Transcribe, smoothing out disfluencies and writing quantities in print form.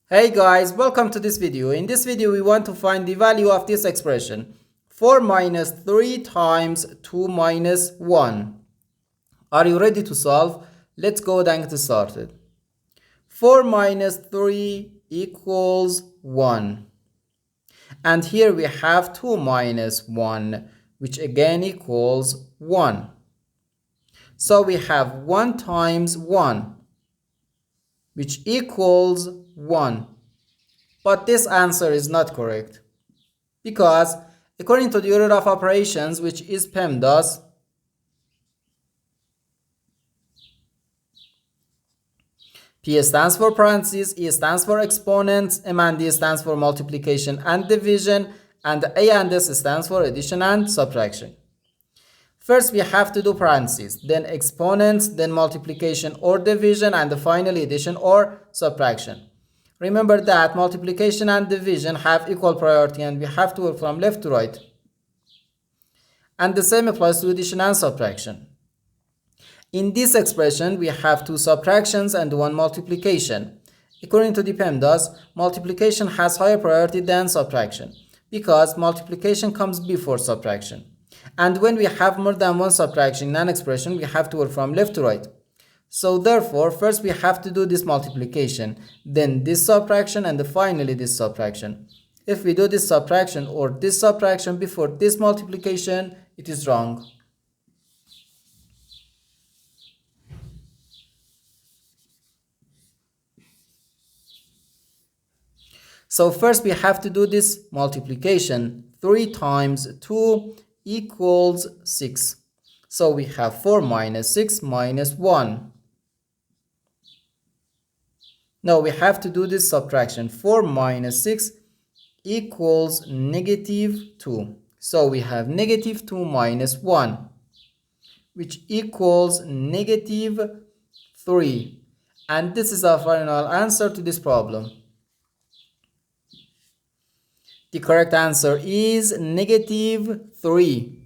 Hey guys, welcome to this video. In this video, we want to find the value of this expression 4 minus 3 times 2 minus 1. Are you ready to solve? Let's go and get started. 4 minus 3 equals 1. And here we have 2 minus 1, which again equals 1. So we have 1 times 1, which equals 1. But this answer is not correct because according to the order of operations, which is PEMDAS, P stands for parentheses, E stands for exponents, M and D stands for multiplication and division, and A and S stands for addition and subtraction. First, we have to do parentheses, then exponents, then multiplication or division, and finally addition or subtraction. Remember that multiplication and division have equal priority and we have to work from left to right. And the same applies to addition and subtraction. In this expression, we have 2 subtractions and 1 multiplication. According to the PEMDAS, multiplication has higher priority than subtraction because multiplication comes before subtraction. And when we have more than 1 subtraction in an expression, we have to work from left to right. So therefore, first we have to do this multiplication, then this subtraction, and finally this subtraction. If we do this subtraction or this subtraction before this multiplication, it is wrong. So first we have to do this multiplication. 3 times 2 equals 6. So we have 4 minus 6 minus 1. Now we have to do this subtraction. 4 minus 6 equals negative 2. So we have negative 2 minus 1, which equals negative 3. And this is our final answer to this problem. The correct answer is negative 3.